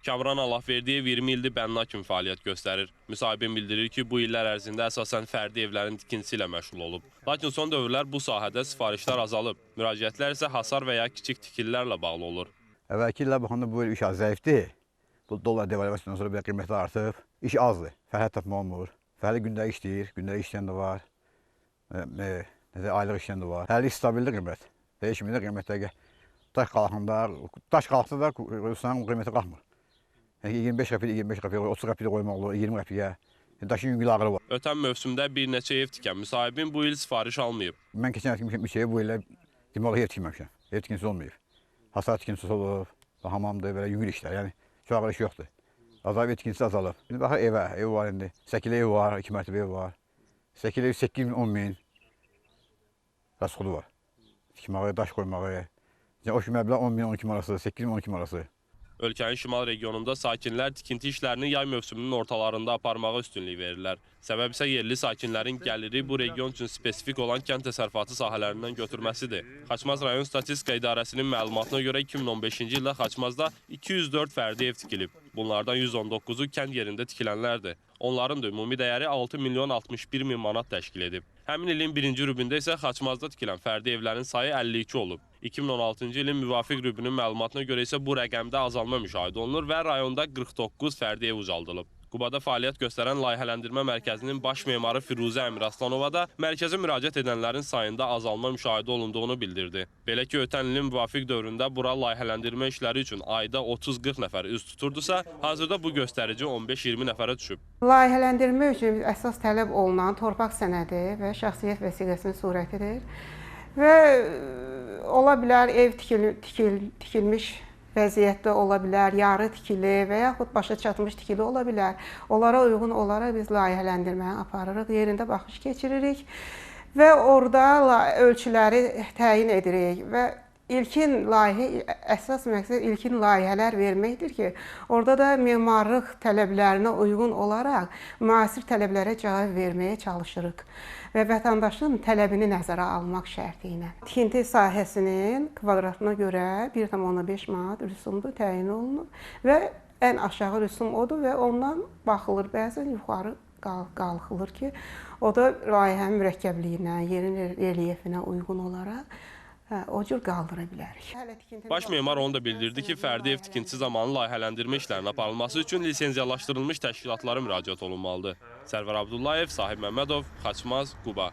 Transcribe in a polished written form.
Kamran Allahverdiyev 20 ildir bənna kimi fəaliyyət göstərir. Müsahibin bildirir ki, bu illər ərzində əsasən fərdi evlərin tikintisi ilə məşğul olub. Lakin son dövrlər bu sahədə sifarişlər azalıb. Müraciətlər isə hasar və ya kiçik tikililərlə bağlı olur. Əvvəlki illər baxanda bu il iş az zəifdir. Bu dollar devalvasiyadan sonra bir qiymətlər artıb. İş azdır, fərhət tapma olmur. Fərli gündəlik işləyir, gündəlik işləyən də var. Aylıq işləyən də var. Fərli stabildir qiymət. Dəyişməyində qiymətdə daş qalxsa da Rusiyanın qiyməti qalxmır. 25 qəpik, 25 qəpik, 30 qəpik qoymaq olur, 20 qəpiyə. Daşın yüngül ağırı var. Ötən mövsümdə bir neçə ev tikən müsahibin bu il sifariş almayıb. Mən keçən il tikmişəm 3 ev, bu illə deməli ev tikməmişəm. Ev tikintisi olmayıb. Hasar tikintisi olub, hamamdır, belə yüngül işlər. Yəni çox ağır iş yoxdur. Azalıb ev tikintisi azalıb. İndi baxaq evə, ev var indi. Səkili ev var, 2 mərtəbə ev var. Səkili ev 8 min, 10 min. Rəsxudu var. Tikməyi, daş qoymağı. O ki məbləğ 10 min, 12 min arası, 8 min, 12 min arası. Ölkənin şimal regionunda sakinlər tikinti işlərini yay mövsümünün ortalarında aparmağa üstünlük verirlər. Səbəb isə yerli sakinlərin gəliri bu region üçün spesifik olan kənd təsərrüfatı sahələrindən götürməsidir. Xaçmaz rayon statistika idarəsinin məlumatına görə 2015-ci ildə Xaçmazda 204 fərdi ev tikilib. Bunlardan 119-u kənd yerində tikilənlərdir. Onların da ümumi dəyəri 6 milyon 61 min manat təşkil edib. Həmin ilin birinci rübündə isə Xaçmazda tikilən fərdi evlərin sayı 52 olub. 2016-cı ilin müvafiq rübünün məlumatına görə isə bu rəqəmdə azalma müşahidə olunur və rayonda 49 fərdi ev ucaldılıb. Qubada fəaliyyət göstərən layihələndirmə mərkəzinin baş memarı Firuzə Əmiraslanova da mərkəzə müraciət edənlərin sayında azalma müşahidə olunduğunu bildirdi. Belə ki, ötən ilin müvafiq dövründə bura layihələndirmə işləri üçün ayda 30-40 nəfər üz tuturdusa, hazırda bu göstərici 15-20 nəfərə düşüb. Layihələndirmə üçün əsas tələb olunan torpaq sənədi və şəxsiyyət vəsiqəsinin surətidir. Və ola bilər ev tikilmiş vəziyyətdə ola bilər, yarı tikili və yaxud başa çatmış tikili ola bilər. Onlara uyğun olaraq biz layihələndirməni aparırıq, yerində baxış keçiririk və orada ölçüləri təyin edirik və əsas məqsəd ilkin layihələr verməkdir ki, orada da memarlıq tələblərinə uyğun olaraq müasir tələblərə cavab verməyə çalışırıq və vətəndaşın tələbini nəzərə almaq şərti ilə. Tikinti sahəsinin kvadratına görə 1,5 manat rüsumdur, təyin olunur və ən aşağı rüsum odur və ondan baxılır, bəzən yuxarı qalxılır ki, o da layihənin mürəkkəbliyinə, yerin relyefinə uyğun olaraq o cür qaldıra bilərik. Baş memar onu da bildirdi ki, fərdi ev tikintisi zamanı layihələndirmə işlərinin aparılması üçün lisenziyalaşdırılmış təşkilatlara müraciət olunmalıdır. Sərvar Abdullayev, Sahib Məmmədov, Xaçmaz, Quba.